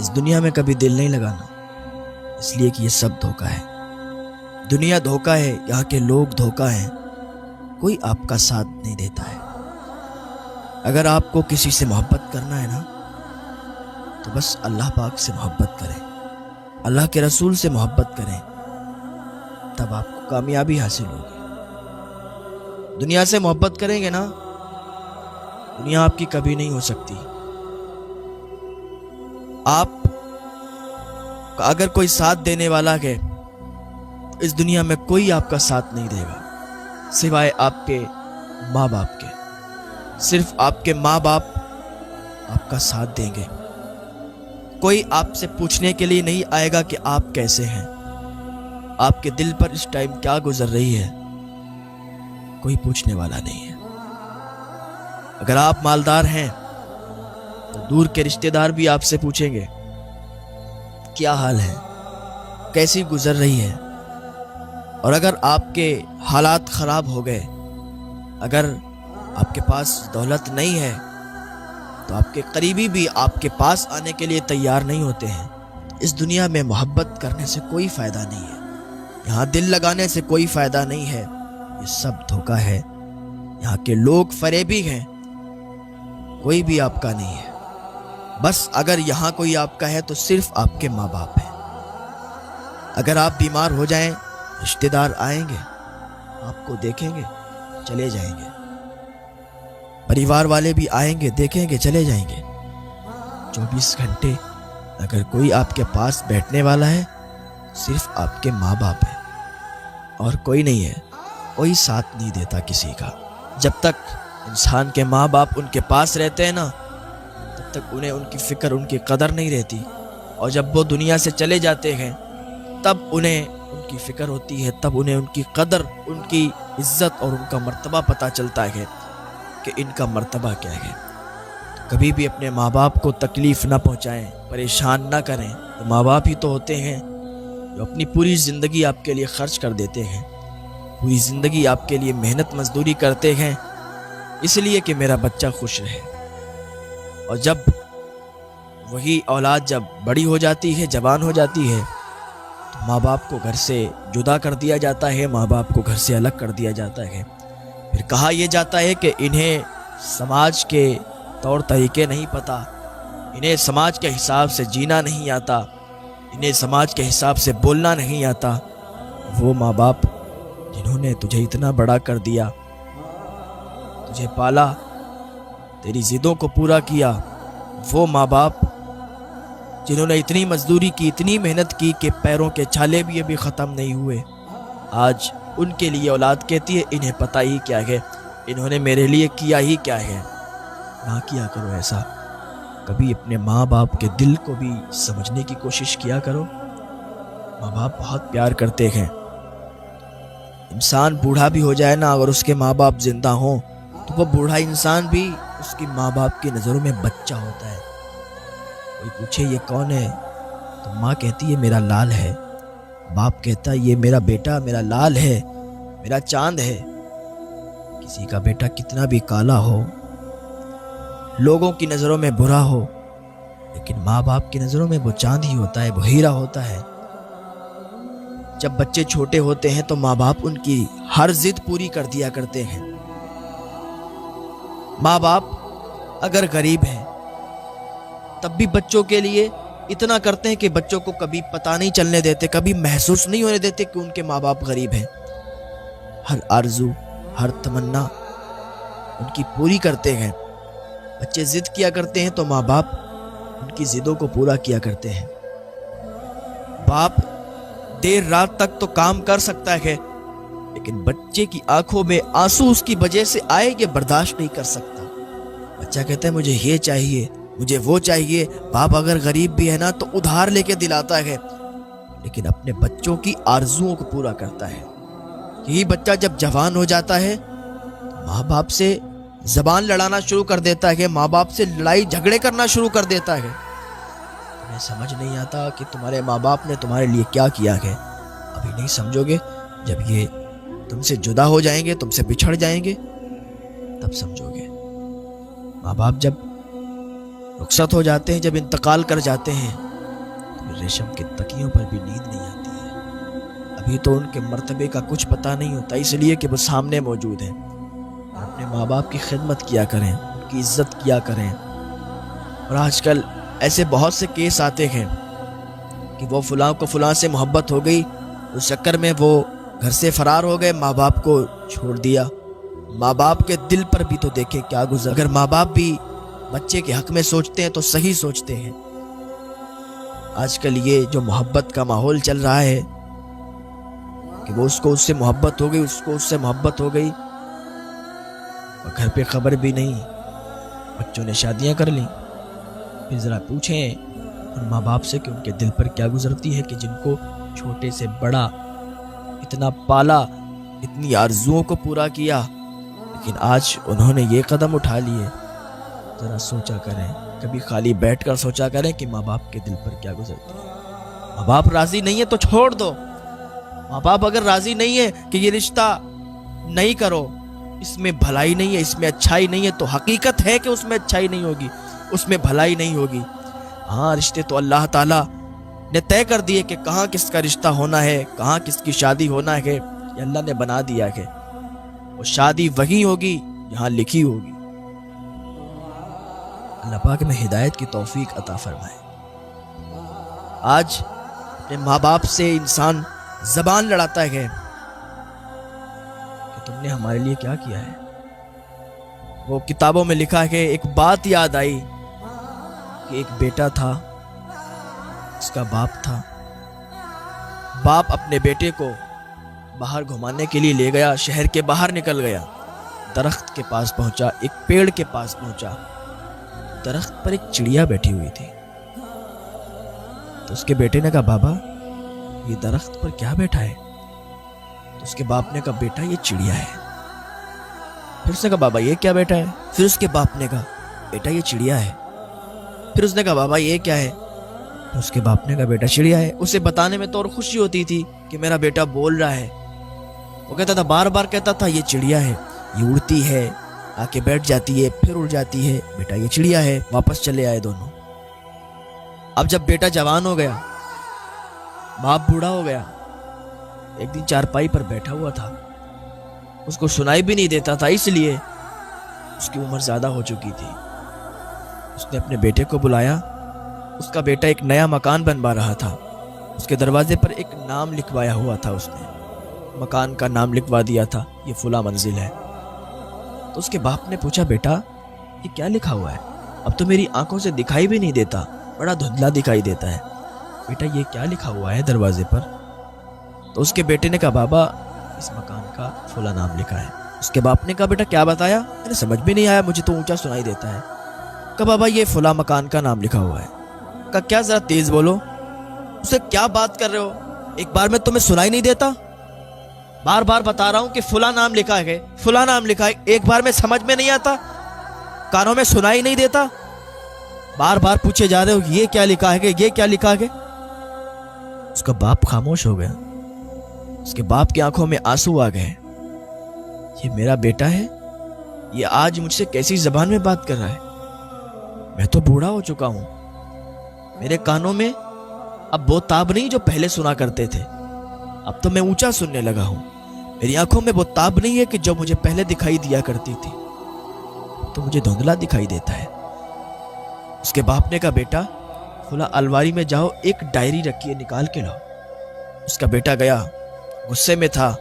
اس دنیا میں کبھی دل نہیں لگانا، اس لیے کہ یہ سب دھوکہ ہے۔ دنیا دھوکہ ہے، یہاں کے لوگ دھوکہ ہیں، کوئی آپ کا ساتھ نہیں دیتا ہے۔ اگر آپ کو کسی سے محبت کرنا ہے نا تو بس اللہ پاک سے محبت کریں، اللہ کے رسول سے محبت کریں، تب آپ کو کامیابی حاصل ہوگی۔ دنیا سے محبت کریں گے نا، دنیا آپ کی کبھی نہیں ہو سکتی۔ آپ کا اگر کوئی ساتھ دینے والا ہے، اس دنیا میں کوئی آپ کا ساتھ نہیں دے گا سوائے آپ کے ماں باپ کے۔ صرف آپ کے ماں باپ آپ کا ساتھ دیں گے۔ کوئی آپ سے پوچھنے کے لیے نہیں آئے گا کہ آپ کیسے ہیں، آپ کے دل پر اس ٹائم کیا گزر رہی ہے، کوئی پوچھنے والا نہیں ہے۔ اگر آپ مالدار ہیں تو دور کے رشتہ دار بھی آپ سے پوچھیں گے کیا حال ہے، کیسی گزر رہی ہے۔ اور اگر آپ کے حالات خراب ہو گئے، اگر آپ کے پاس دولت نہیں ہے، تو آپ کے قریبی بھی آپ کے پاس آنے کے لیے تیار نہیں ہوتے ہیں۔ اس دنیا میں محبت کرنے سے کوئی فائدہ نہیں ہے، یہاں دل لگانے سے کوئی فائدہ نہیں ہے، یہ سب دھوکہ ہے۔ یہاں کے لوگ فریبی ہیں، کوئی بھی آپ کا نہیں ہے۔ بس اگر یہاں کوئی آپ کا ہے تو صرف آپ کے ماں باپ ہیں۔ اگر آپ بیمار ہو جائیں، رشتہ دار آئیں گے، آپ کو دیکھیں گے، چلے جائیں گے۔ پریوار والے بھی آئیں گے، دیکھیں گے، چلے جائیں گے۔ 24 گھنٹے اگر کوئی آپ کے پاس بیٹھنے والا ہے، صرف آپ کے ماں باپ ہیں اور کوئی نہیں ہے۔ کوئی ساتھ نہیں دیتا کسی کا۔ جب تک انسان کے ماں باپ ان کے پاس رہتے ہیں نا، تب تک انہیں ان کی فکر، ان کی قدر نہیں رہتی، اور جب وہ دنیا سے چلے جاتے ہیں تب انہیں ان کی فکر ہوتی ہے، تب انہیں ان کی قدر، ان کی عزت اور ان کا مرتبہ پتہ چلتا ہے کہ ان کا مرتبہ کیا ہے۔ کبھی بھی اپنے ماں باپ کو تکلیف نہ پہنچائیں، پریشان نہ کریں۔ تو ماں باپ ہی تو ہوتے ہیں جو اپنی پوری زندگی آپ کے لیے خرچ کر دیتے ہیں، پوری زندگی آپ کے لیے محنت مزدوری کرتے ہیں، اس لیے کہ میرا بچہ خوش رہے۔ اور جب وہی اولاد جب بڑی ہو جاتی ہے، جوان ہو جاتی ہے، تو ماں باپ کو گھر سے جدا کر دیا جاتا ہے، ماں باپ کو گھر سے الگ کر دیا جاتا ہے۔ پھر کہا یہ جاتا ہے کہ انہیں سماج کے طور طریقے نہیں پتہ، انہیں سماج کے حساب سے جینا نہیں آتا، انہیں سماج کے حساب سے بولنا نہیں آتا۔ وہ ماں باپ جنہوں نے تجھے اتنا بڑا کر دیا، تجھے پالا، تیری ضدوں کو پورا کیا، وہ ماں باپ جنہوں نے اتنی مزدوری کی، اتنی محنت کی کہ پیروں کے چھالے بھی ابھی ختم نہیں ہوئے، آج ان کے لیے اولاد کہتی ہے انہیں پتہ ہی کیا ہے، انہوں نے میرے لیے کیا ہی کیا ہے۔ نہ کیا کرو ایسا، کبھی اپنے ماں باپ کے دل کو بھی سمجھنے کی کوشش کیا کرو۔ ماں باپ بہت پیار کرتے ہیں۔ انسان بوڑھا بھی ہو جائے نا، اگر اس کے ماں باپ زندہ ہوں تو وہ بوڑھا انسان بھی اس کی ماں باپ کی نظروں میں بچہ ہوتا ہے۔ کوئی پوچھے یہ کون ہے تو ماں کہتی ہے میرا لال ہے، باپ کہتا ہے یہ میرا بیٹا، میرا لال ہے، میرا چاند ہے۔ کسی کا بیٹا کتنا بھی کالا ہو، لوگوں کی نظروں میں برا ہو، لیکن ماں باپ کی نظروں میں وہ چاند ہی ہوتا ہے، وہ ہیرا ہوتا ہے۔ جب بچے چھوٹے ہوتے ہیں تو ماں باپ ان کی ہر ضد پوری کر دیا کرتے ہیں۔ ماں باپ اگر غریب ہیں تب بھی بچوں کے لیے اتنا کرتے ہیں کہ بچوں کو کبھی پتہ نہیں چلنے دیتے، کبھی محسوس نہیں ہونے دیتے کہ ان کے ماں باپ غریب ہیں۔ ہر آرزو، ہر تمنا ان کی پوری کرتے ہیں۔ بچے ضد کیا کرتے ہیں تو ماں باپ ان کی ضدوں کو پورا کیا کرتے ہیں۔ باپ دیر رات تک تو کام کر سکتا ہے، لیکن بچے کی آنکھوں میں آنسو اس کی وجہ سے آئے یہ برداشت نہیں کر سکتا۔ بچہ کہتا ہے مجھے یہ چاہیے، مجھے وہ چاہیے۔ باپ اگر غریب بھی ہے نا تو ادھار لے کے دلاتا ہے، لیکن اپنے بچوں کی آرزوؤں کو پورا کرتا ہے۔ یہی بچہ جب جوان ہو جاتا ہے تو ماں باپ سے زبان لڑانا شروع کر دیتا ہے، ماں باپ سے لڑائی جھگڑے کرنا شروع کر دیتا ہے۔ تمہیں سمجھ نہیں آتا کہ تمہارے ماں باپ نے تمہارے لیے کیا کیا ہے، ابھی نہیں سمجھو گے، جب یہ تم سے جدا ہو جائیں گے، تم سے بچھڑ جائیں گے، تب سمجھو گے۔ ماں باپ جب رخصت ہو جاتے ہیں، جب انتقال کر جاتے ہیں، ریشم کے تکیوں پر بھی نیند نہیں آتی ہے۔ ابھی تو ان کے مرتبے کا کچھ پتہ نہیں ہوتا، اس لیے کہ وہ سامنے موجود ہیں۔ اور اپنے ماں باپ کی خدمت کیا کریں، ان کی عزت کیا کریں۔ اور آج کل ایسے بہت سے کیس آتے ہیں کہ وہ فلاں کو فلاں سے محبت ہو گئی، اس چکر میں وہ گھر سے فرار ہو گئے، ماں باپ کو چھوڑ دیا۔ ماں باپ کے دل پر بھی تو دیکھے کیا گزر۔ اگر ماں باپ بھی بچے کے حق میں سوچتے ہیں تو صحیح سوچتے ہیں۔ آج کل یہ جو محبت کا ماحول چل رہا ہے کہ وہ اس سے محبت ہو گئی، اس کو اس سے محبت ہو گئی، اور گھر پہ خبر بھی نہیں، بچوں نے شادیاں کر لیں۔ پھر ذرا پوچھیں ان ماں باپ سے کہ ان کے دل پر کیا گزرتی ہے کہ جن کو چھوٹے سے بڑا اتنا پالا، اتنی آرزوؤں کو پورا کیا، لیکن آج انہوں نے یہ قدم اٹھا لیے۔ ذرا سوچا کریں، کبھی خالی بیٹھ کر سوچا کریں کہ ماں باپ کے دل پر کیا گزرتی ہے۔ ماں باپ راضی نہیں ہے تو چھوڑ دو۔ ماں باپ اگر راضی نہیں ہے کہ یہ رشتہ نہیں کرو، اس میں بھلائی نہیں ہے، اس میں اچھائی نہیں ہے، تو حقیقت ہے کہ اس میں اچھائی نہیں ہوگی، اس میں بھلائی نہیں ہوگی۔ ہاں، رشتے تو اللہ تعالیٰ نے طے کر دیے کہ کہاں کس کا رشتہ ہونا ہے، کہاں کس کی شادی ہونا ہے، یہ اللہ نے بنا دیا ہے۔ وہ شادی وہی ہوگی جہاں لکھی ہوگی۔ اللہ پاک میں ہدایت کی توفیق عطا فرمائے۔ آج اپنے ماں باپ سے انسان زبان لڑاتا ہے کہ تم نے ہمارے لیے کیا کیا ہے۔ وہ کتابوں میں لکھا ہے، ایک بات یاد آئی کہ ایک بیٹا تھا، اس کا باپ تھا۔ باپ اپنے بیٹے کو باہر گھمانے کے لیے لے گیا، شہر کے باہر نکل گیا، درخت کے پاس پہنچا، ایک پیڑ کے پاس پہنچا، درخت پر ایک چڑیا بیٹھی ہوئی تھی۔ تو اس کے بیٹے نے کہا، بابا یہ درخت پر کیا بیٹھا ہے؟ تو اس کے باپ نے کہا، بیٹا یہ چڑیا ہے۔ پھر اس نے کہا، بابا یہ کیا بیٹا ہے؟ پھر اس کے باپ نے کہا، بیٹا یہ چڑیا ہے۔ پھر اس نے کہا، بابا یہ کیا ہے؟ تو اس کے باپ نے کہا، بیٹا چڑیا ہے۔ اسے بتانے میں تو اور خوشی ہوتی تھی کہ میرا بیٹا بول رہا ہے۔ وہ کہتا تھا، بار بار کہتا تھا، یہ چڑیا ہے، یہ اڑتی ہے، آ کے بیٹھ جاتی ہے، پھر اڑ جاتی ہے، بیٹا یہ چڑیا ہے۔ واپس چلے آئے دونوں۔ اب جب بیٹا جوان ہو گیا، باپ بوڑھا ہو گیا، ایک دن چارپائی پر بیٹھا ہوا تھا، اس کو سنائی بھی نہیں دیتا تھا، اس لیے اس کی عمر زیادہ ہو چکی تھی۔ اس نے اپنے بیٹے کو بلایا۔ اس کا بیٹا ایک نیا مکان بنوا رہا تھا، اس کے دروازے پر ایک نام لکھوایا ہوا تھا، اس نے مکان کا نام لکھوا دیا تھا، یہ فلاں منزل ہے۔ تو اس کے باپ نے پوچھا، بیٹا یہ کیا لکھا ہوا ہے؟ اب تو میری آنکھوں سے دکھائی بھی نہیں دیتا، بڑا دھندلا دکھائی دیتا ہے، بیٹا یہ کیا لکھا ہوا ہے دروازے پر؟ تو اس کے بیٹے نے کہا، بابا اس مکان کا فلاں نام لکھا ہے۔ اس کے باپ نے کہا، بیٹا کیا بتایا؟ میرے سمجھ بھی نہیں آیا، مجھے تو اونچا سنائی دیتا ہے۔ کہا، بابا یہ فلاں مکان کا نام لکھا ہوا ہے۔ کہا، کیا؟ ذرا تیز بولو، اسے کیا بات کر رہے ہو؟ ایک بار میں تمہیں سنائی نہیں دیتا؟ بار بار بتا رہا ہوں کہ فلاں نام لکھا ہے، فلاں نام لکھا ہے، ایک بار میں سمجھ میں نہیں آتا؟ کانوں میں سنائی نہیں دیتا؟ بار بار پوچھے جا رہے ہو یہ کیا لکھا ہے، یہ کیا لکھا ہے؟ اس کا باپ خاموش ہو گیا۔ اس کے باپ کی آنکھوں میں آنسو آ گئے۔ یہ میرا بیٹا ہے، یہ آج مجھ سے کیسی زبان میں بات کر رہا ہے؟ میں تو بوڑھا ہو چکا ہوں، میرے کانوں میں اب وہ تاب نہیں جو پہلے سنا کرتے تھے، اب تو میں اونچا سننے لگا ہوں، میری آنکھوں میں وہ تاب نہیں ہے کہ جو مجھے پہلے دکھائی دیا کرتی تھی، تو مجھے دھندلا دکھائی دیتا ہے۔ اس کے باپ نے کہا، بیٹا فلاں الماری میں جاؤ، ایک ڈائری رکھی ہے، نکال کے لاؤ۔ اس کا بیٹا گیا، غصے میں تھا،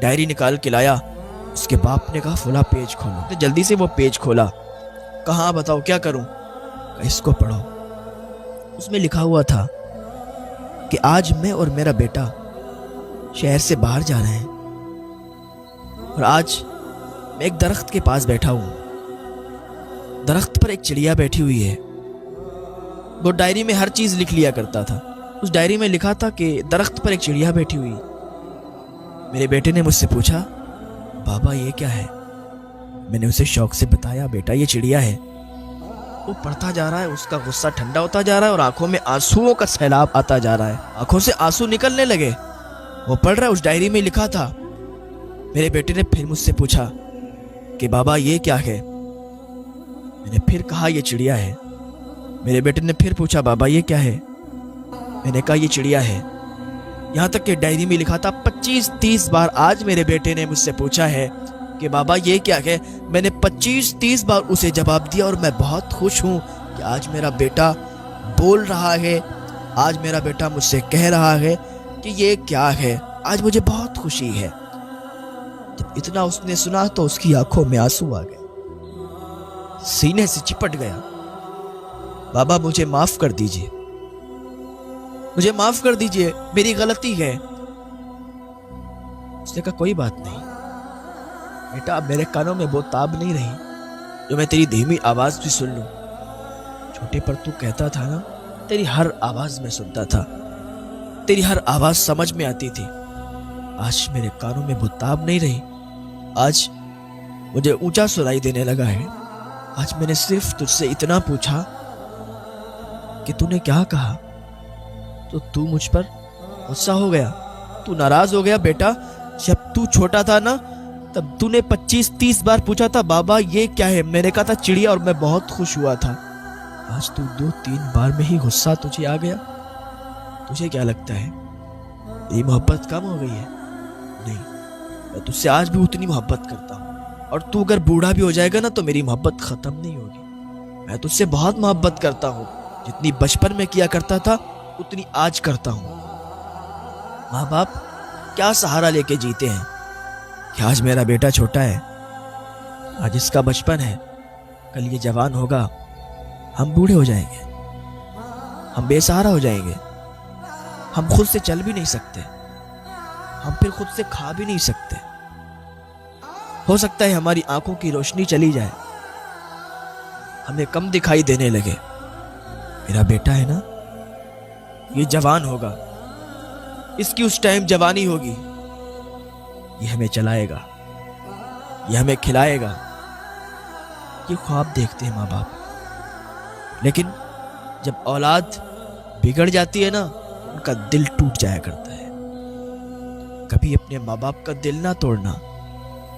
ڈائری نکال کے لایا۔ اس کے باپ نے کہا، فلاں پیج کھولو۔ جلدی سے وہ پیج کھولا۔ کہاں بتاؤ کیا کروں؟ کہا، اس کو پڑھو۔ اس میں لکھا ہوا تھا کہ آج میں اور میرا بیٹا شہر سے باہر جا رہے ہیں، اور آج میں ایک درخت کے پاس بیٹھا ہوں، درخت پر ایک چڑیا بیٹھی ہوئی ہے۔ وہ ڈائری میں ہر چیز لکھ لیا کرتا تھا، اس ڈائری میں لکھا تھا کہ درخت پر ایک چڑیا بیٹھی ہوئی۔ میرے بیٹے نے مجھ سے پوچھا، بابا یہ کیا ہے؟ میں نے اسے شوق سے بتایا، بیٹا یہ چڑیا ہے۔ وہ پڑھتا جا رہا ہے، اس کا غصہ ٹھنڈا ہوتا جا رہا ہے اور آنکھوں میں آنسوؤں کا سیلاب آتا جا رہا ہے، آنکھوں سے آنسو نکلنے لگے۔ وہ پڑھ رہا ہے، اس ڈائری میں لکھا تھا۔ میرے بیٹے نے پھر مجھ سے پوچھا کہ بابا یہ کیا ہے؟ میں نے پھر کہا یہ چڑیا ہے۔ میرے بیٹے نے پھر پوچھا، بابا یہ کیا ہے؟ میں نے کہا یہ چڑیا ہے. یہاں تک کہ ڈائری میں لکھا تھا 25-30 بار آج میرے بیٹے نے مجھ سے پوچھا ہے کہ بابا یہ کیا ہے. میں نے 25-30 بار اسے جواب دیا اور میں بہت خوش ہوں کہ آج میرا بیٹا بول رہا ہے, آج میرا بیٹا مجھ سے کہہ رہا ہے کہ یہ کیا ہے. آج مجھے بہت خوشی ہے. جب اتنا اس نے سنا تو اس کی آنکھوں میں آنسو آ گئے, سینے سے چپٹ گیا. بابا مجھے معاف کر دیجئے, مجھے معاف کر دیجئے, میری غلطی ہے. اس نے کہا کوئی بات نہیں بیٹا, اب میرے کانوں میں وہ تاب نہیں رہی جو میں تیری دھیمی آواز بھی سن لوں. چھوٹے پر تو کہتا تھا نا, تیری ہر آواز میں سنتا تھا, تیری ہر آواز سمجھ میں آتی تھی. آج میرے کانوں میں وہ تاب نہیں رہی. آج مجھے اونچا سنائی دینے لگا ہے. آج میں نے صرف تجھ سے اتنا پوچھا کہ تو نے کیا کہا, تو مجھ پر غصہ ہو گیا, تو ناراض ہو گیا. بیٹا جب تو چھوٹا تھا نا تب تو نے 25-30 بار پوچھا تھا بابا یہ کیا ہے. میں نے کہا تھا چڑیا, اور میں بہت خوش ہوا تھا. آج تو 2-3 بار میں ہی غصہ تجھے آ گیا. تجھے کیا لگتا ہے میری محبت کم ہو گئی ہے؟ نہیں, میں تجھ سے آج بھی اتنی محبت کرتا ہوں, اور تو اگر بوڑھا بھی ہو جائے گا نا تو میری محبت ختم نہیں ہوگی. میں تجھ سے بہت محبت کرتا ہوں, جتنی بچپن میں کیا کرتا تھا اتنی آج کرتا ہوں. ماں باپ کیا سہارا لے کے جیتے ہیں کہ آج میرا بیٹا چھوٹا ہے, آج اس کا بچپن ہے, کل یہ جوان ہوگا, ہم بوڑھے ہو جائیں گے, ہم بے سہارا ہو جائیں گے, ہم خود سے چل بھی نہیں سکتے, ہم پھر خود سے کھا بھی نہیں سکتے. ہو سکتا ہے ہماری آنکھوں کی روشنی چلی جائے, ہمیں کم دکھائی دینے لگے. میرا بیٹا ہے نا, یہ جوان ہوگا, اس کی اس ٹائم جوانی ہوگی, یہ ہمیں چلائے گا, یہ ہمیں کھلائے گا. یہ خواب دیکھتے ہیں ماں باپ, لیکن جب اولاد بگڑ جاتی ہے نا ان کا دل ٹوٹ جایا کرتا ہے. کبھی اپنے ماں باپ کا دل نہ توڑنا,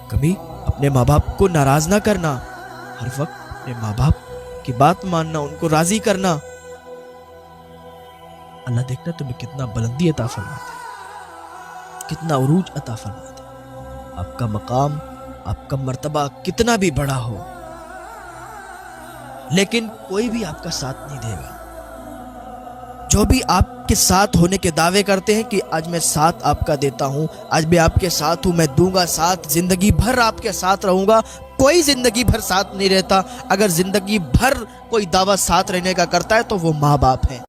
کبھی اپنے ماں باپ کو ناراض نہ کرنا, ہر وقت اپنے ماں باپ کی بات ماننا, ان کو راضی کرنا. اللہ دیکھنا تمہیں کتنا بلندی عطا فرماتا ہے, کتنا عروج عطا فرماتا ہے. آپ کا مقام, آپ کا مرتبہ کتنا بھی بڑا ہو, لیکن کوئی بھی آپ کا ساتھ نہیں دے گا. جو بھی آپ کے ساتھ ہونے کے دعوے کرتے ہیں کہ آج میں ساتھ آپ کا دیتا ہوں, آج میں آپ کے ساتھ ہوں, میں دوں گا ساتھ, زندگی بھر آپ کے ساتھ رہوں گا, کوئی زندگی بھر ساتھ نہیں رہتا. اگر زندگی بھر کوئی دعویٰ ساتھ رہنے کا کرتا ہے تو وہ ماں باپ ہیں.